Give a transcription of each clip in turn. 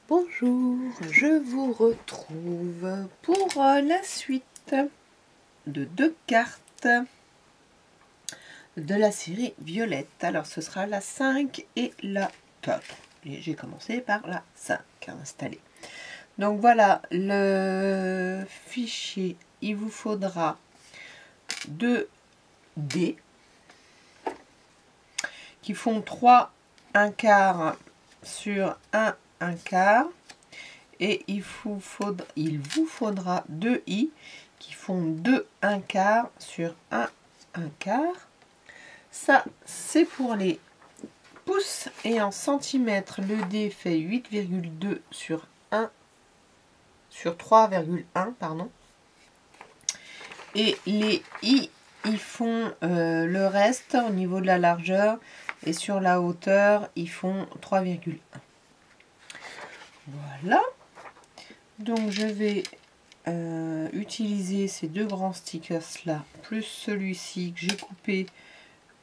Bonjour, je vous retrouve pour la suite de 2 cartes de la série Violette. Alors ce sera la 5 et la 4. Et j'ai commencé par la 5 à installer. Donc voilà le fichier. Il vous faudra 2 dés qui font 3 1/4 sur 1 1/4. Et il vous faudra 2 i qui font 2 1/4 sur 1 1/4. Ça, c'est pour les pouces. Et en centimètres, le dé fait 8,2 sur 1 sur 3,1, pardon. Et les i, ils font le reste au niveau de la largeur. Et sur la hauteur, ils font 3,1. Voilà. Donc je vais utiliser ces 2 grands stickers là, plus celui-ci que j'ai coupé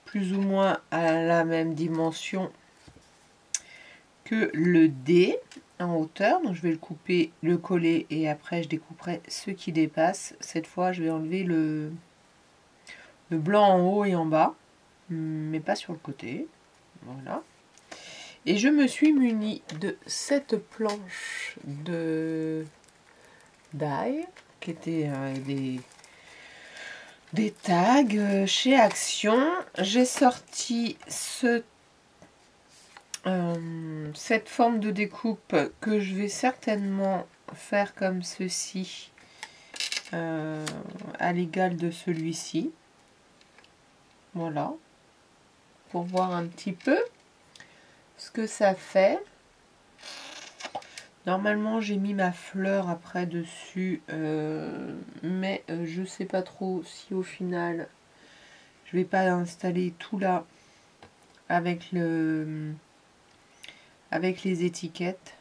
plus ou moins à la même dimension que le dé en hauteur. Donc je vais le couper, le coller et après je découperai ce qui dépasse. Cette fois je vais enlever le blanc en haut et en bas, mais pas sur le côté. Voilà. Et je me suis munie de cette planche de die qui était des tags chez Action. J'ai sorti cette forme de découpe que je vais certainement faire comme ceci à l'égal de celui-ci. Voilà, pour voir un petit peu ce que ça fait. Normalement j'ai mis ma fleur après dessus, mais je sais pas trop si au final je vais pas installer tout là avec les étiquettes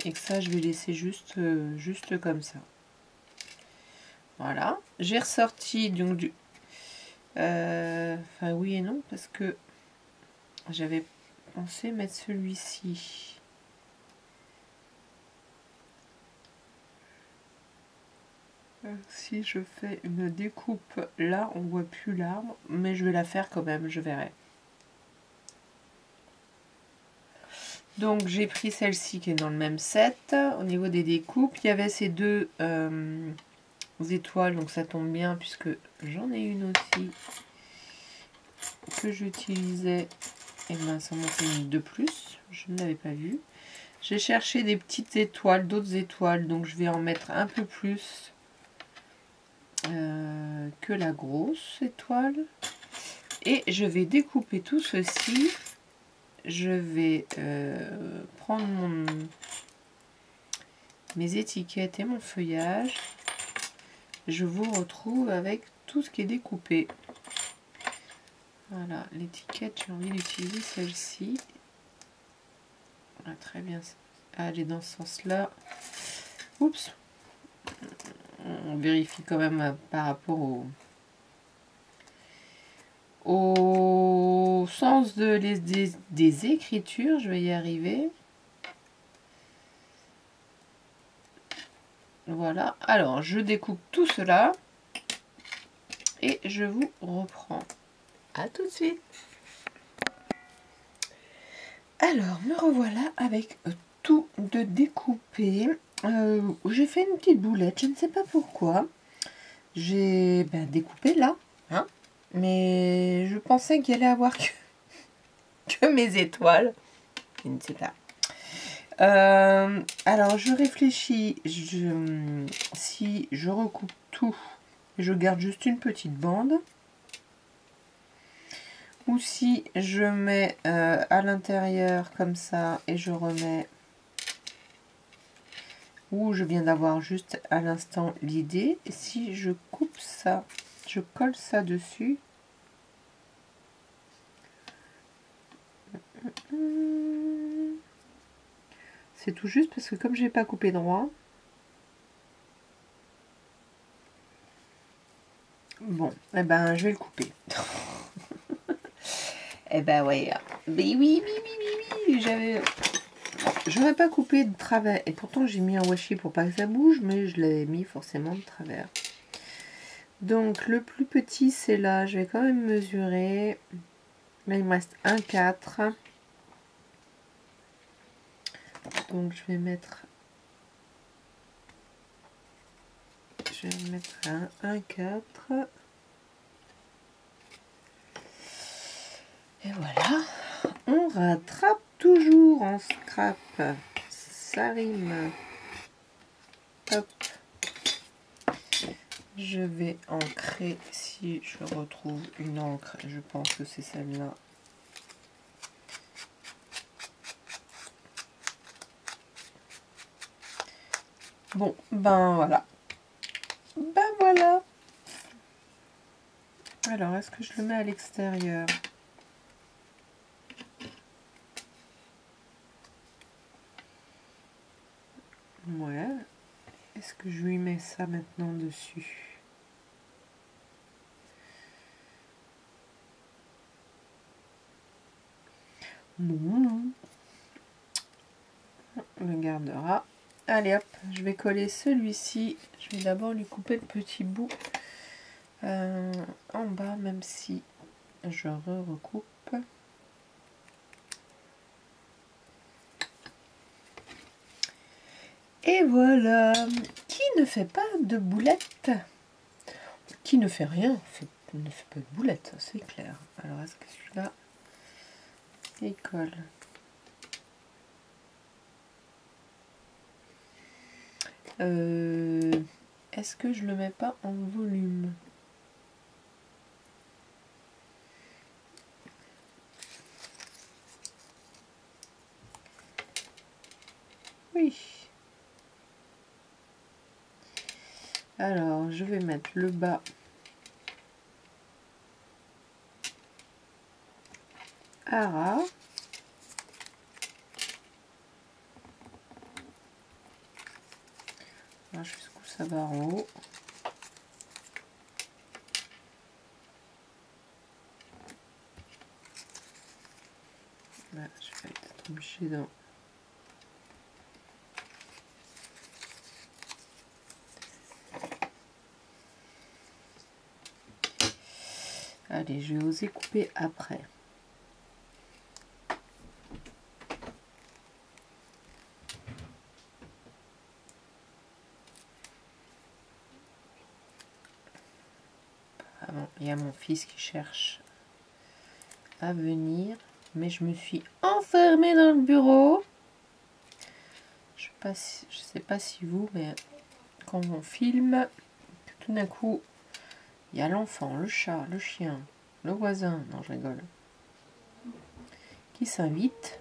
et que ça je vais laisser juste comme ça. Voilà, j'ai ressorti donc du enfin oui et non, parce que j'avais pensé mettre celui-ci. Si je fais une découpe là, on voit plus l'arbre, mais je vais la faire quand même, je verrai. Donc j'ai pris celle-ci qui est dans le même set. Au niveau des découpes, il y avait ces 2 étoiles, donc ça tombe bien puisque j'en ai une aussi que j'utilisais. Et bien ça m'en fait une de plus, je ne l'avais pas vue. J'ai cherché des petites étoiles, d'autres étoiles, donc je vais en mettre un peu plus que la grosse étoile. Et je vais découper tout ceci. Je vais prendre mes étiquettes et mon feuillage. Je vous retrouve avec tout ce qui est découpé. Voilà, l'étiquette, j'ai envie d'utiliser celle-ci. Ah, très bien. Ah, elle est dans ce sens-là. Oups. On vérifie quand même par rapport au sens des écritures. Je vais y arriver. Voilà. Alors, je découpe tout cela. Et je vous reprends. À tout de suite. Alors, me revoilà avec tout de découpé. J'ai fait une petite boulette, je ne sais pas pourquoi. J'ai découpé là, hein, mais je pensais qu'il allait avoir que mes étoiles. Je ne sais pas. Alors, je réfléchis. Si je recoupe tout, je garde juste une petite bande. Ou si je mets à l'intérieur comme ça et je remets, ou je viens d'avoir juste à l'instant l'idée, et si je coupe ça, je colle ça dessus, c'est tout juste parce que comme je n'ai pas coupé droit, bon, et ben je vais le couper. Et ben ouais, mais oui, j'avais... j'aurais pas coupé de travers. Et pourtant, j'ai mis un washi pour pas que ça bouge, mais je l'avais mis forcément de travers. Donc, le plus petit, c'est là. Je vais quand même mesurer. Là, il me reste 1,4. Donc, je vais mettre un 1,4. Et voilà. On rattrape toujours en scrap. Ça rime. Hop. Je vais ancrer si je retrouve une encre. Je pense que c'est celle-là. Bon, ben voilà. Ben voilà. Alors, est-ce que je le mets à l'extérieur? Ouais. Est-ce que je lui mets ça maintenant dessus? Non. On le gardera. Allez hop, je vais coller celui-ci. Je vais d'abord lui couper le petit bout en bas, même si je recoupe. Et voilà. Qui ne fait pas de boulettes? Qui ne fait rien ne fait pas de boulettes, c'est clair. Alors, est-ce que celui-là, il colle? Est-ce que je le mets pas en volume? Oui. Alors, je vais mettre le bas à ras. Jusqu'où ça va en haut. Là, je vais être obligée d'en... Allez, je vais oser couper après. Ah bon, il y a mon fils qui cherche à venir, mais je me suis enfermée dans le bureau. Je sais pas si vous, mais quand on filme, tout d'un coup, il y a l'enfant, le chat, le chien, le voisin, non je rigole, qui s'invite.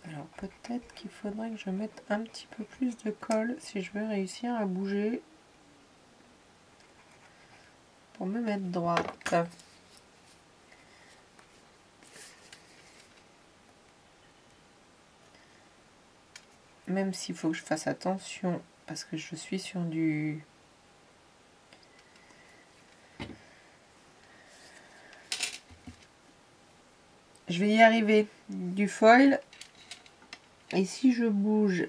Alors peut-être qu'il faudrait que je mette un petit peu plus de colle si je veux réussir à bouger pour me mettre droite. Même s'il faut que je fasse attention parce que je suis sur du... Je vais y arriver. Du foil. Et si je bouge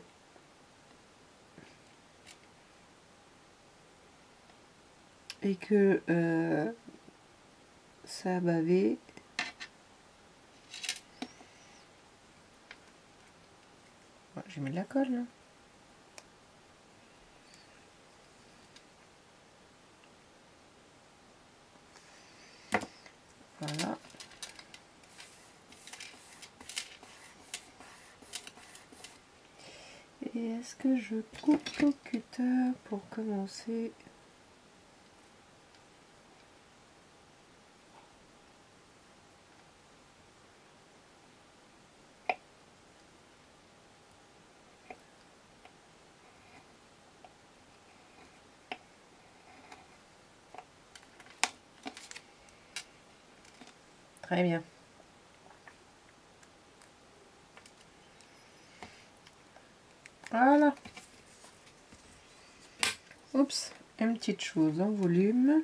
et que ça a bavé, j'ai mis de la colle là. Voilà. Et est-ce que je coupe au cutter pour commencer? Très bien. Voilà. Oups, une petite chose en volume.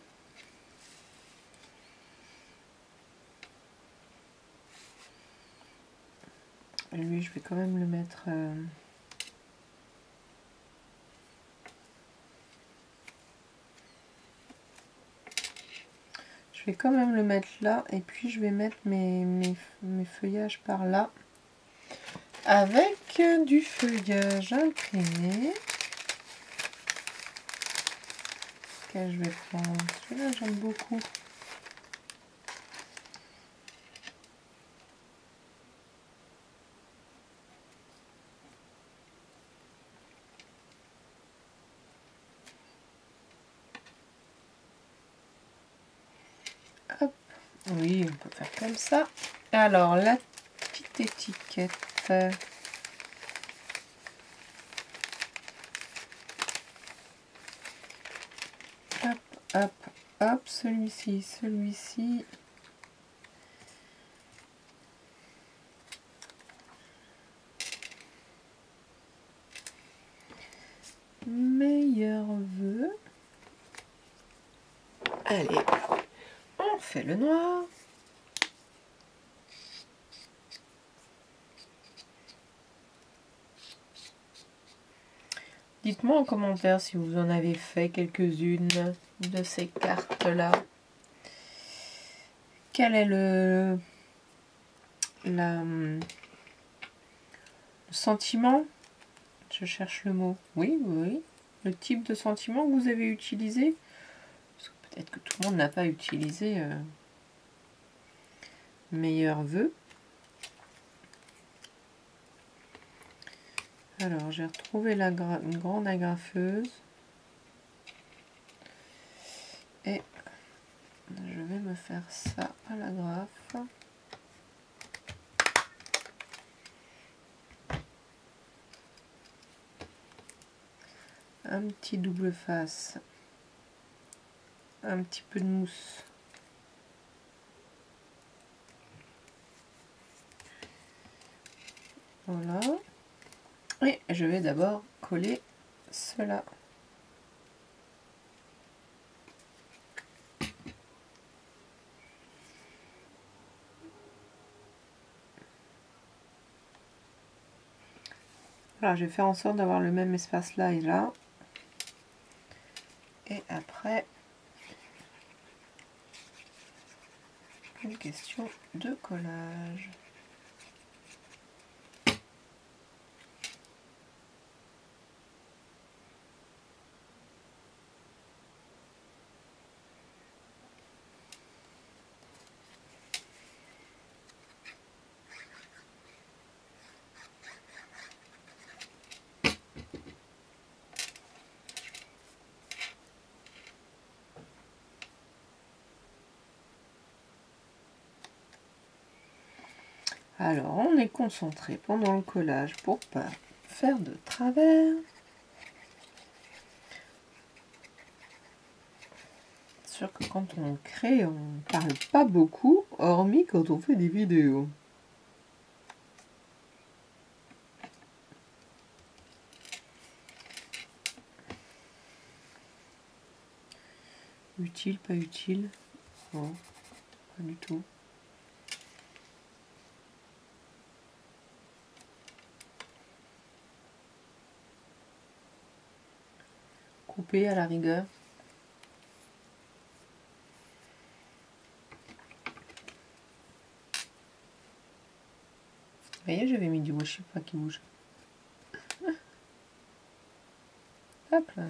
lui, je vais quand même le mettre... Je vais quand même le mettre là. Et puis, je vais mettre mes feuillages par là. Avec du feuillage imprimé. Lequel je vais prendre? Celui-là, j'aime beaucoup. Hop. Oui, on peut faire comme ça. Alors, la petite étiquette. Hop, hop, hop. Celui-ci, celui-ci. Meilleurs vœux. Allez, on fait le noir. Dites-moi en commentaire si vous en avez fait quelques-unes de ces cartes-là. Quel est le sentiment? Je cherche le mot. Oui, oui. Le type de sentiment que vous avez utilisé. Parce que peut-être que tout le monde n'a pas utilisé meilleurs vœux. Alors, j'ai retrouvé une grande agrafeuse. Et je vais me faire ça à l'agrafe. Un petit double face. Un petit peu de mousse. Voilà. Et je vais d'abord coller cela. Voilà, je vais faire en sorte d'avoir le même espace là et là. Et après, une question de collage. Alors, on est concentré pendant le collage pour pas faire de travers. C'est sûr que quand on crée, on parle pas beaucoup, hormis quand on fait des vidéos. Utile, pas utile? Non, pas du tout. Couper à la rigueur. Vous voyez, j'avais mis du washi pas qui bouge. Hop là.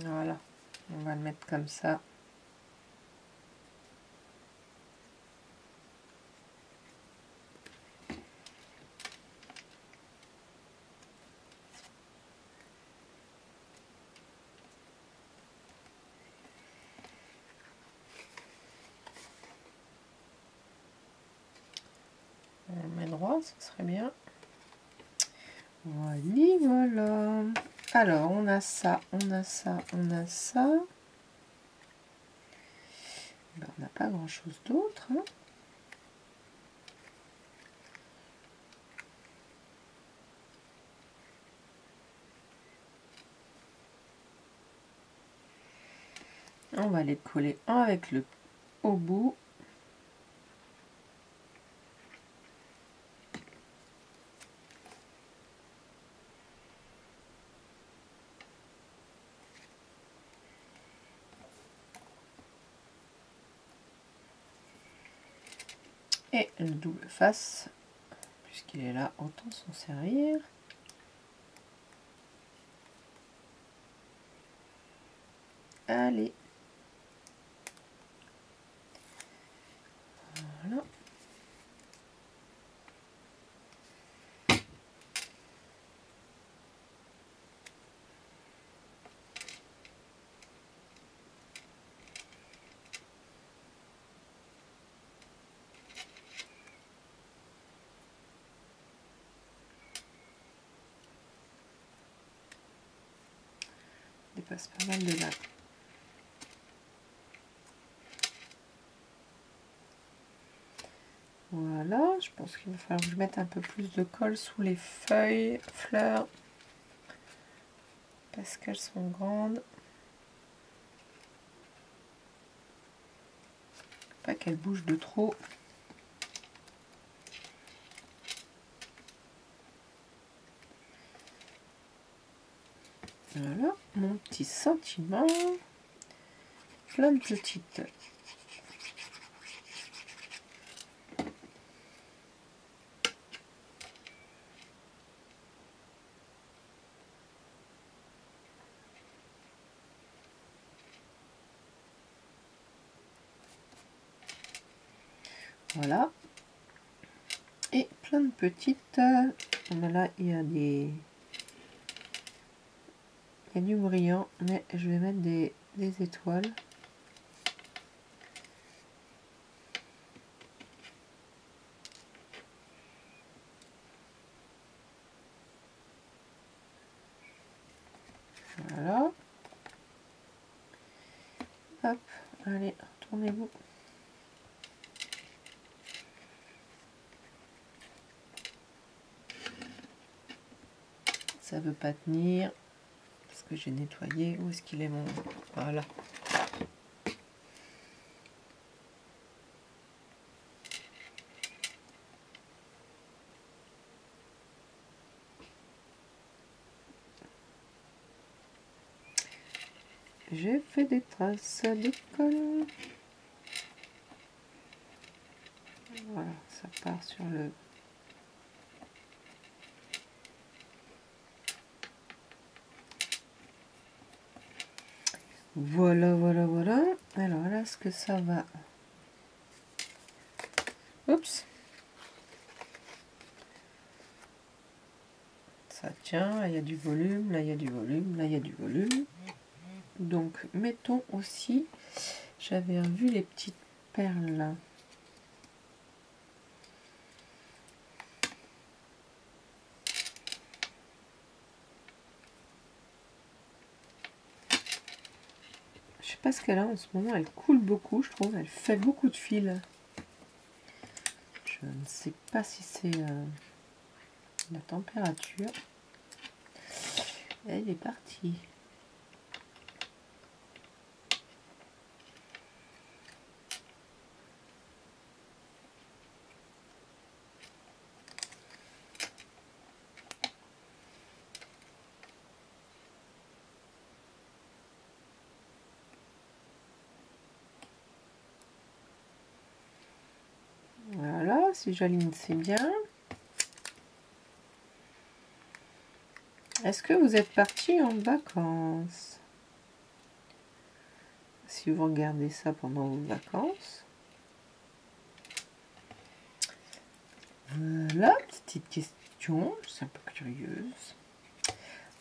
Voilà, on va le mettre comme ça. On le met droit, ce serait bien. Voilà, voilà. Alors, on a ça, on a ça, on a ça. Ben, on n'a pas grand-chose d'autre. Hein. On va les coller avec le au bout. Et le double face, puisqu'il est là, autant s'en servir. Allez. Voilà. Dépasse pas mal de là. Voilà, je pense qu'il va falloir que je mette un peu plus de colle sous les feuilles, fleurs, parce qu'elles sont grandes. Pas qu'elles bougent de trop. Voilà, mon petit sentiment. Plein de petites. Voilà. Et plein de petites. Là, il y a des... Il y a du brillant, mais je vais mettre des étoiles. Voilà. Hop, allez, retournez-vous. Ça veut pas tenir parce que j'ai nettoyé. Où est-ce qu'il est mon... Voilà. J'ai fait des traces de colle. Voilà, ça part sur le... Voilà, voilà, voilà. Alors là, est-ce que ça va... Oups. Ça tient, là il y a du volume, là il y a du volume, là il y a du volume. Donc mettons aussi, j'avais vu les petites perles là. Je sais pas ce qu'elle a en ce moment, elle coule beaucoup, je trouve, elle fait beaucoup de fils. Je ne sais pas si c'est la température. Elle est partie. Voilà, si j'aligne, c'est bien. Est-ce que vous êtes parti en vacances? Si vous regardez ça pendant vos vacances. Voilà, petite question, je suis un peu curieuse.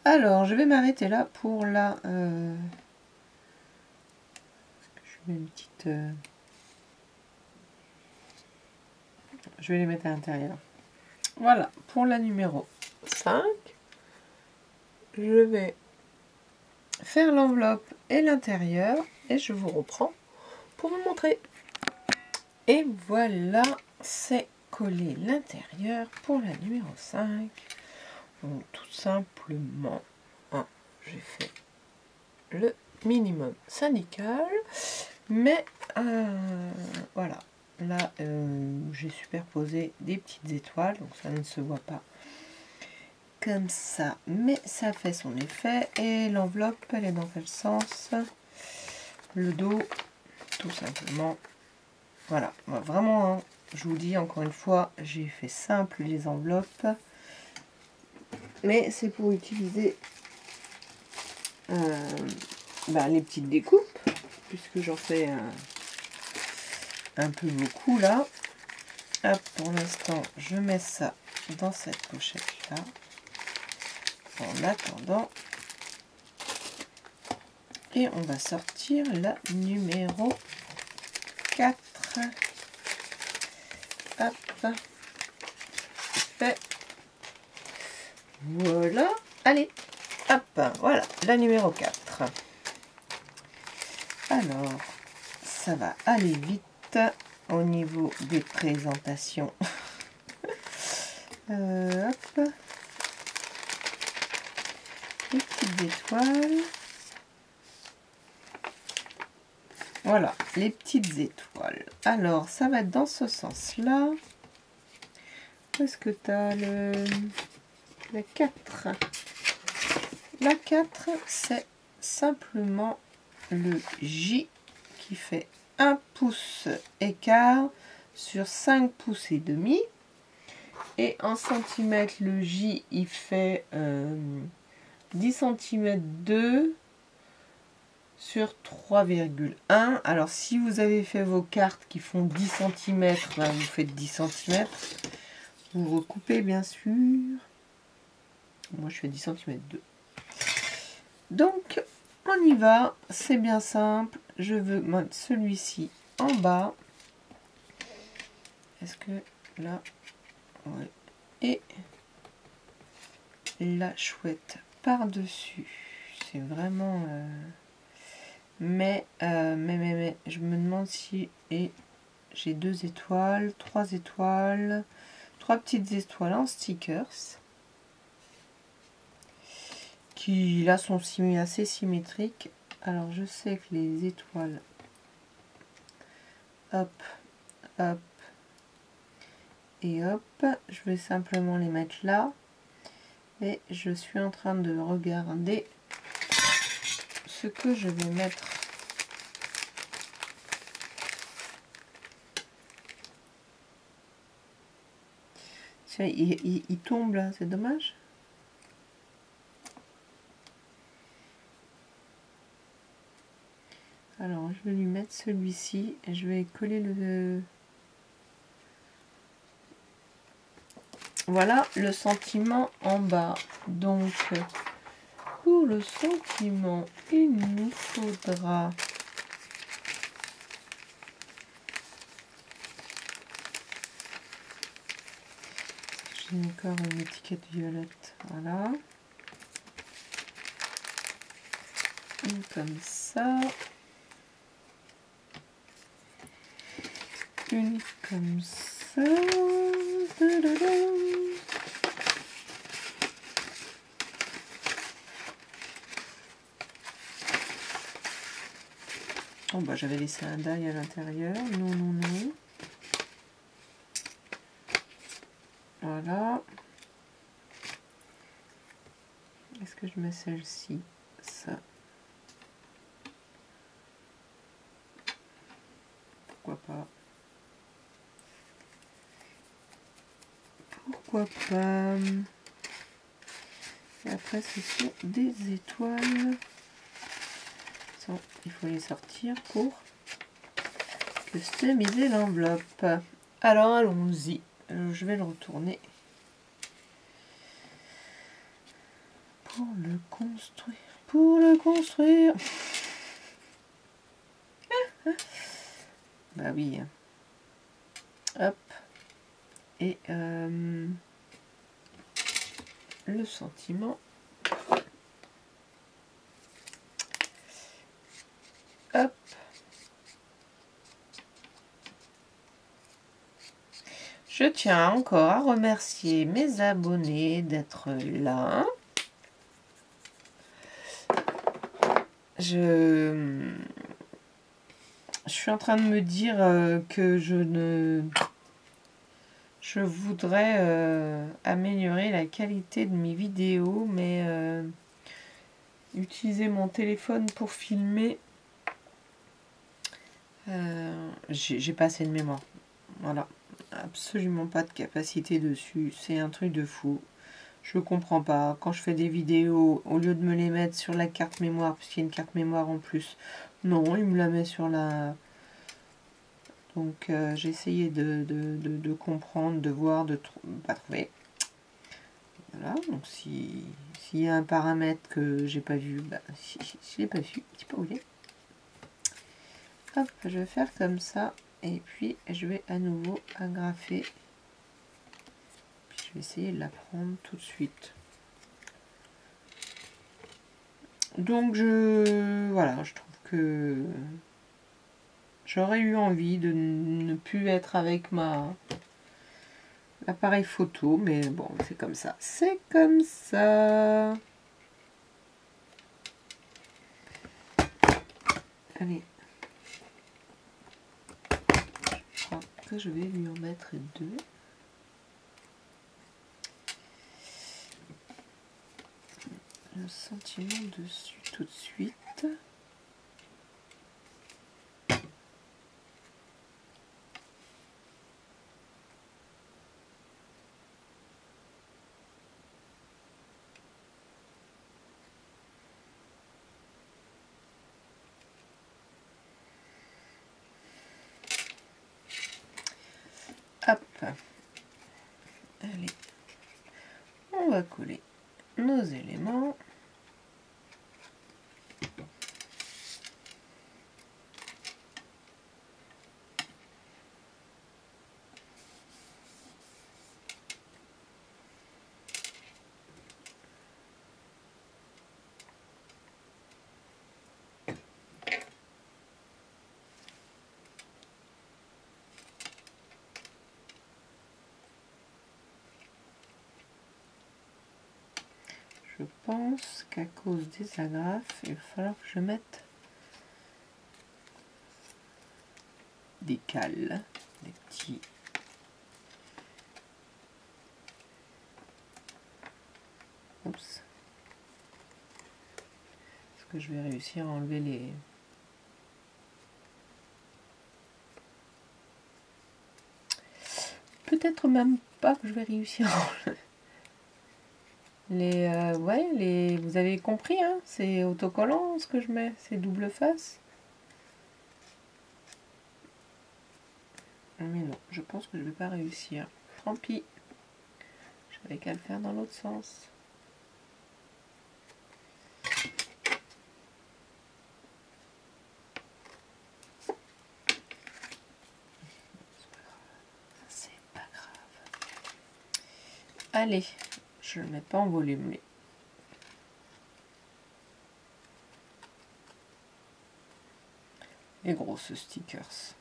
Alors, je vais m'arrêter là pour la... je mets une petite... je vais les mettre à l'intérieur. Voilà, pour la numéro 5. Je vais faire l'enveloppe et l'intérieur et je vous reprends pour vous montrer. Et voilà, c'est collé l'intérieur pour la numéro 5. Donc tout simplement, j'ai fait le minimum syndical. Mais voilà, là j'ai superposé des petites étoiles, donc ça ne se voit pas comme ça, mais ça fait son effet. Et l'enveloppe, elle est dans quel sens? Le dos, tout simplement. Voilà, vraiment, hein, je vous dis encore une fois, j'ai fait simple les enveloppes, mais c'est pour utiliser les petites découpes, puisque j'en fais un peu beaucoup là. Hop, pour l'instant, je mets ça dans cette pochette là. En attendant, et on va sortir la numéro 4. Hop, fait. Voilà, allez, hop, voilà, la numéro 4. Alors, ça va aller vite au niveau des présentations. Hop, les petites étoiles. Voilà, les petites étoiles. Alors, ça va être dans ce sens-là. Où est-ce que tu as la 4? La 4, c'est simplement le J qui fait 1 pouce écart sur 5 pouces et demi. Et en centimètres, le J, il fait 10 cm 2 sur 3,1. Alors, si vous avez fait vos cartes qui font 10 cm, vous faites 10 cm. Vous recoupez, bien sûr. Moi, je fais 10 cm 2. Donc, on y va. C'est bien simple. Je veux mettre celui-ci en bas. Est-ce que là... Ouais. Et la chouette par-dessus. C'est vraiment... Mais, je me demande si... Et j'ai 2 étoiles, 3 étoiles, 3 petites étoiles en stickers. Qui, là, sont assez symétriques. Alors, je sais que les étoiles... Hop, hop, et hop. Je vais simplement les mettre là. Et je suis en train de regarder ce que je vais mettre. Tiens, il tombe là, c'est dommage. Alors, je vais lui mettre celui-ci et je vais coller le... Voilà le sentiment en bas. Donc, pour le sentiment, il nous faudra... J'ai encore une étiquette violette. Voilà. Une comme ça. Une comme ça. Oh bah j'avais laissé un die à l'intérieur. Non, non, non. Voilà. Est-ce que je mets celle-ci? Ça. Pourquoi pas? Pourquoi pas? Et après, ce sont des étoiles. Ça, il faut les sortir pour customiser l'enveloppe. Alors, allons-y. Je vais le retourner. Pour le construire. Pour le construire. Bah oui. Hop. Et le sentiment. Hop. Je tiens encore à remercier mes abonnés d'être là. je suis en train de me dire que je voudrais améliorer la qualité de mes vidéos, mais utiliser mon téléphone pour filmer, j'ai pas assez de mémoire. Voilà, absolument pas de capacité dessus, c'est un truc de fou. Je comprends pas. Quand je fais des vidéos, au lieu de me les mettre sur la carte mémoire, puisqu'il y a une carte mémoire en plus, non, il me la met sur la... Donc j'ai essayé de comprendre, de voir, de pas trouver. Voilà, donc s'il y a un paramètre que j'ai pas vu, bah, si je l'ai pas vu, c'est pas où il est. Hop, je vais faire comme ça, et puis je vais à nouveau agrafer. Puis je vais essayer de la prendre tout de suite. Donc voilà, je trouve que j'aurais eu envie de ne plus être avec l'appareil photo, mais bon, c'est comme ça. C'est comme ça. Allez. Je crois que je vais lui en mettre deux. Le sentiment dessus tout de suite. Hop. Allez. On va coller nos éléments. Je pense qu'à cause des agrafes, il va falloir que je mette des cales, des petits. Oups. Est-ce que je vais réussir à enlever les... Peut-être même pas que je vais réussir à enlever. Vous avez compris, hein, c'est autocollant ce que je mets, c'est double face. Mais non, je pense que je vais pas réussir. Tant pis, j'avais qu'à le faire dans l'autre sens. C'est pas grave. Allez, je le mets pas en volume. Les grosses stickers.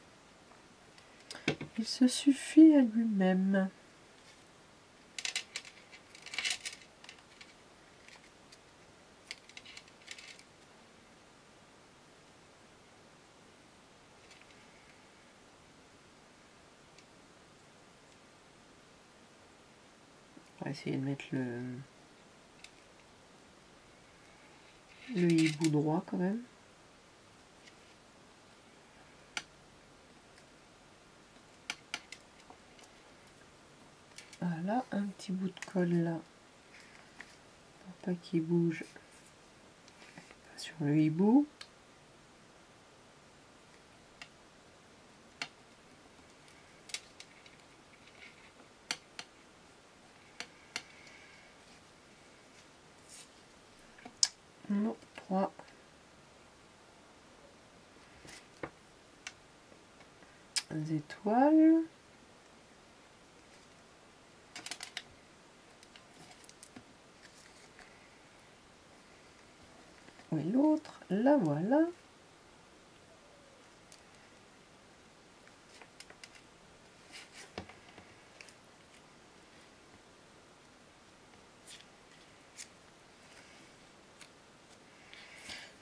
Il se suffit à lui-même. On va essayer de mettre le hibou droit quand même. Voilà, un petit bout de colle là, pour pas qu'il bouge sur le hibou. Non, 3. Étoiles. Où est l'autre? La voilà.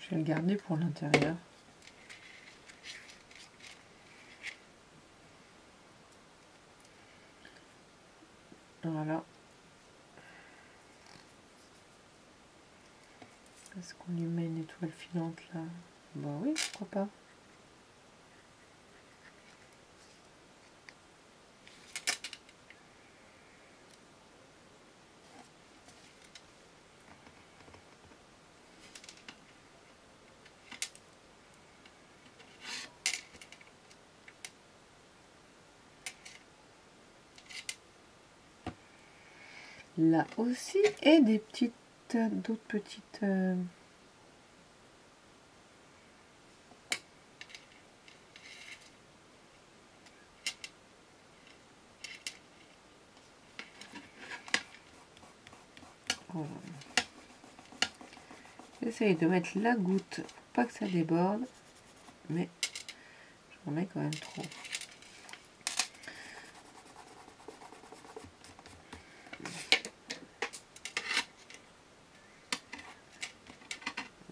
Je vais le garder pour l'intérieur. Voilà. Est-ce qu'on lui met une étoile filante là? Bah oui, pourquoi pas. Là aussi, et des petites, d'autres petites... Voilà. J'essaye de mettre la goutte pour pas que ça déborde, mais j'en mets quand même trop.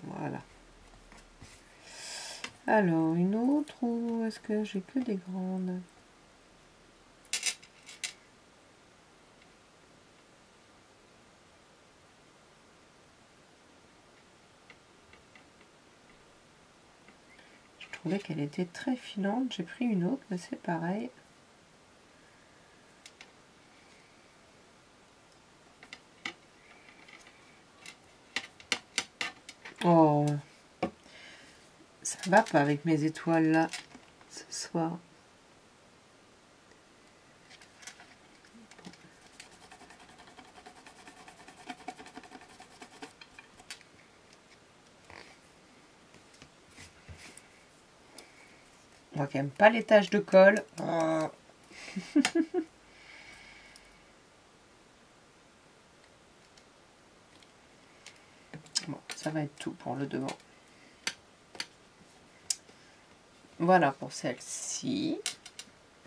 Voilà. Alors, une autre, ou est-ce que j'ai que des grandes? Je trouvais qu'elle était très filante. J'ai pris une autre, mais c'est pareil. Oh, ça va pas avec mes étoiles là, ce soir. On voit quand même pas les taches de colle. Oh. Bon, ça va être tout pour le devant. Voilà pour celle-ci.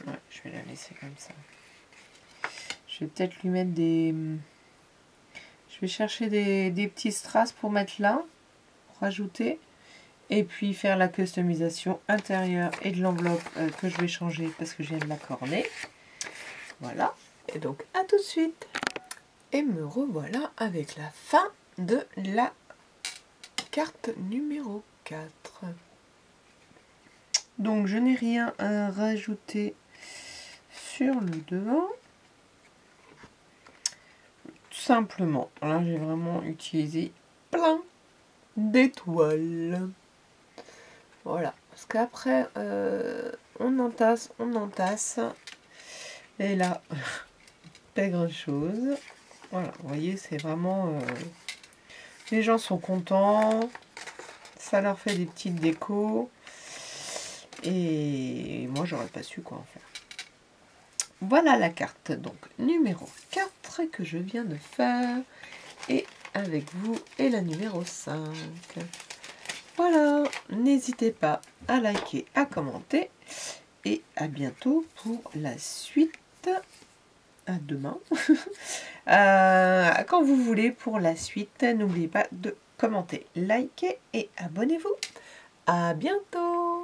Ouais, je vais la laisser comme ça. Je vais peut-être lui mettre des... Je vais chercher des petits strass pour mettre là, pour rajouter. Et puis faire la customisation intérieure et de l'enveloppe que je vais changer parce que je viens de la corner. Voilà. Et donc à tout de suite. Et me revoilà avec la fin de la carte numéro 4. Donc je n'ai rien à rajouter sur le devant. Tout simplement, là j'ai vraiment utilisé plein d'étoiles. Voilà, parce qu'après on entasse. Et là, pas grand chose. Voilà, vous voyez, c'est vraiment... les gens sont contents. Ça leur fait des petites décos. Et moi, j'aurais pas su quoi en faire. Voilà la carte, donc numéro 4 que je viens de faire. Et avec vous, et la numéro 5. Voilà, n'hésitez pas à liker, à commenter. Et à bientôt pour la suite. À demain. Quand vous voulez pour la suite, n'oubliez pas de commenter, liker et abonnez-vous. À bientôt.